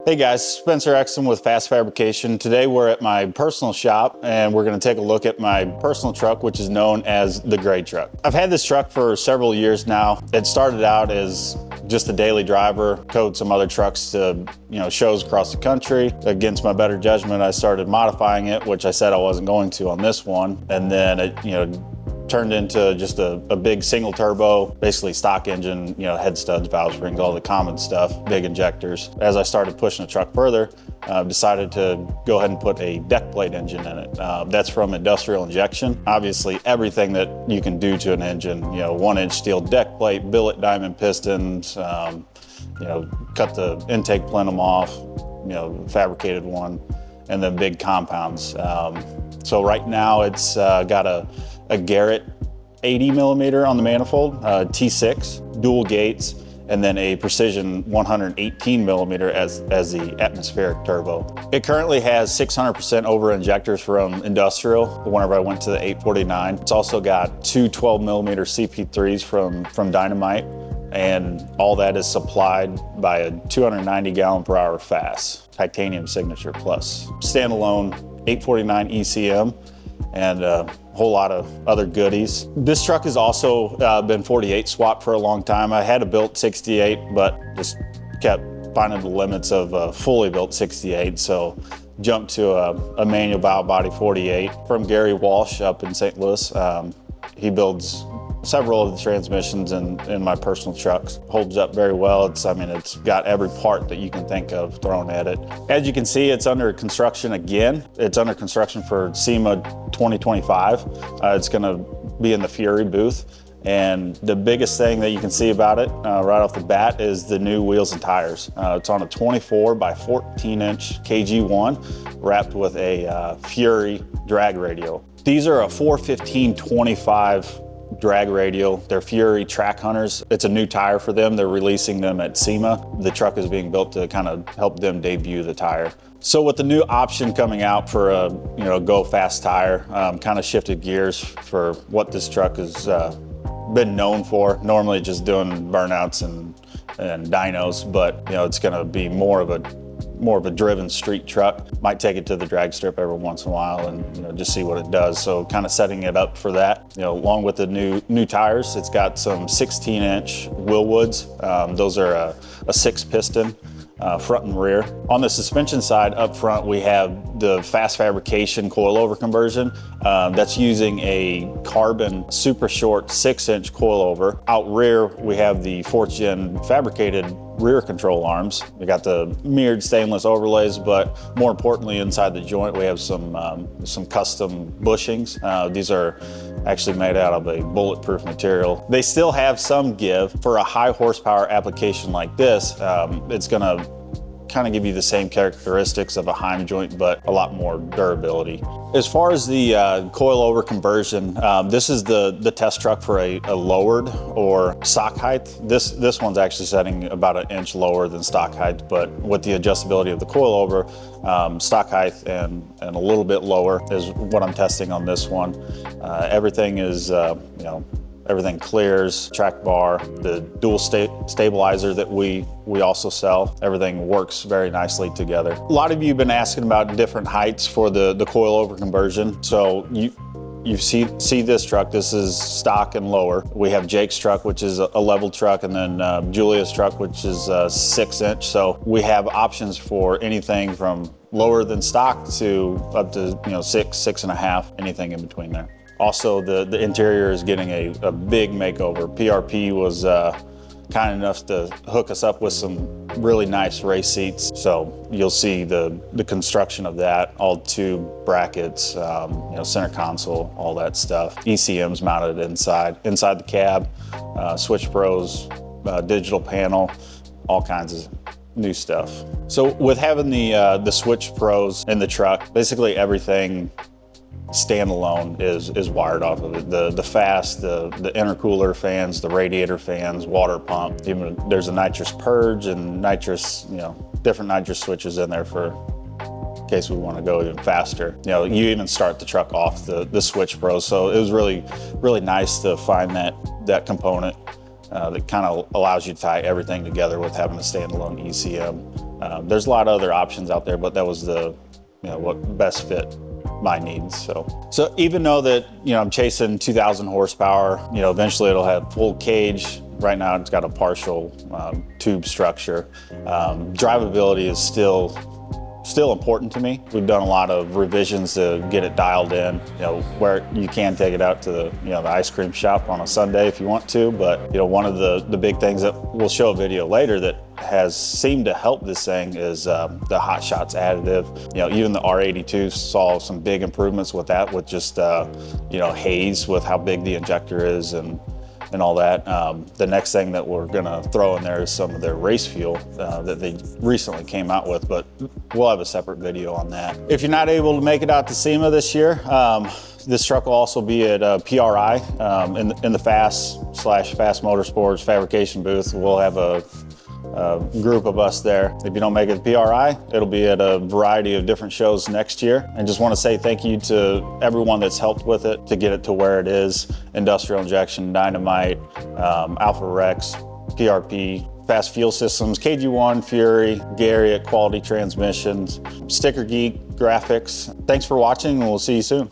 Hey guys, Spencer Ekstam with FASS Fabrication. Today we're at my personal shop and we're going to take a look at my personal truck, which is known as the grade truck. I've had this truck for several years now. It started out as just a daily driver, towed some other trucks to shows across the country. Against my better judgment, I started modifying it, which I said I wasn't going to on this one, and then it turned into just a big single turbo, basically stock engine, head studs, valve springs, all the common stuff, big injectors. As I started pushing the truck further, decided to go ahead and put a deck plate engine in it. That's from Industrial Injection. Obviously, everything that you can do to an engine, 1-inch steel deck plate, billet diamond pistons, cut the intake plenum off, fabricated one, and then big compounds. So right now it's got a Garrett 80 millimeter on the manifold, T6, dual gates, and then a Precision 118 millimeter as the atmospheric turbo. It currently has 600% over injectors from Industrial whenever I went to the 849. It's also got two 12 millimeter CP3s from Dynamite, and all that is supplied by a 290 gallon per hour FASS, titanium signature plus. Standalone 849 ECM, and a whole lot of other goodies. This truck has also been 48 swapped for a long time. I had a built 68, but just kept finding the limits of a fully built 68, so jumped to a manual valve body 48 from Gary Walsh up in St. Louis. He builds several of the transmissions in my personal trucks. Holds up very well. It's got every part that you can think of thrown at it. As you can see, it's under construction again. It's under construction for SEMA 2025. It's gonna be in the Fury booth. And the biggest thing that you can see about it right off the bat is the new wheels and tires. It's on a 24 by 14 inch KG1 wrapped with a Fury drag radial. These are a 415/25 drag radial. They're Fury Track Hunters. It's a new tire for them. They're releasing them at SEMA. The truck is being built to kind of help them debut the tire. So with the new option coming out for a Go Fast tire, kind of shifted gears for what this truck has been known for. Normally just doing burnouts and dynos, but it's going to be more of a driven street truck. Might take it to the drag strip every once in a while and just see what it does. So kind of setting it up for that. Along with the new tires, it's got some 16-inch Wilwoods. Those are a 6-piston. Front and rear. On the suspension side up front, we have the FASS Fabrication coilover conversion. That's using a carbon super short 6-inch coilover. Out rear, we have the 4th gen fabricated rear control arms. We got the mirrored stainless overlays, but more importantly, inside the joint, we have some custom bushings. These are actually made out of a bulletproof material. They still have some give. For a high horsepower application like this, it's gonna kind of give you the same characteristics of a Heim joint, but a lot more durability. As far as the coilover conversion, this is the test truck for a lowered or stock height. This one's actually setting about 1 inch lower than stock height, but with the adjustability of the coilover, stock height and a little bit lower is what I'm testing on this one. Everything is, everything clears, track bar, the dual stabilizer that we also sell. Everything works very nicely together. A lot of you have been asking about different heights for the coilover conversion. So you see this truck, this is stock and lower. We have Jake's truck, which is a level truck, and then Julia's truck, which is 6-inch. So we have options for anything from lower than stock to up to 6.5, anything in between there. Also, the interior is getting a big makeover. PRP was kind enough to hook us up with some really nice race seats. So you'll see the construction of that, all tube brackets, center console, all that stuff. ECM's mounted inside the cab, Switch Pros, digital panel, all kinds of new stuff. So with having the Switch Pros in the truck, basically everything standalone is wired off of it. The FASS, the intercooler fans, the radiator fans, water pump. Even there's a nitrous purge and nitrous, different nitrous switches in there for in case we want to go even faster. You even start the truck off the Switch Pro. So it was really nice to find that component that kind of allows you to tie everything together with having a standalone ECM. There's a lot of other options out there, but that was the, what best fit my needs. So even though that, I'm chasing 2,000 horsepower, eventually it'll have full cage. Right now it's got a partial tube structure. Drivability is still important to me. We've done a lot of revisions to get it dialed in, where you can take it out to the ice cream shop on a Sunday if you want to. But one of the big things that we'll show a video later that has seemed to help this thing is the Hot Shots additive. Even the R82 saw some big improvements with that, with just haze with how big the injector is and all that. The next thing that we're gonna throw in there is some of their race fuel that they recently came out with, but we'll have a separate video on that. If you're not able to make it out to SEMA this year, this truck will also be at PRI in the FASS Motorsports fabrication booth. We'll have a group of us there. If you don't make it to PRI, it'll be at a variety of different shows next year. And just want to say thank you to everyone that's helped with it to get it to where it is. Industrial Injection, Dynamite, Alpha Rex, PRP, Fast Fuel Systems, KG1, Fury, Gary at Quality Transmissions, Sticker Geek Graphics. Thanks for watching, and we'll see you soon.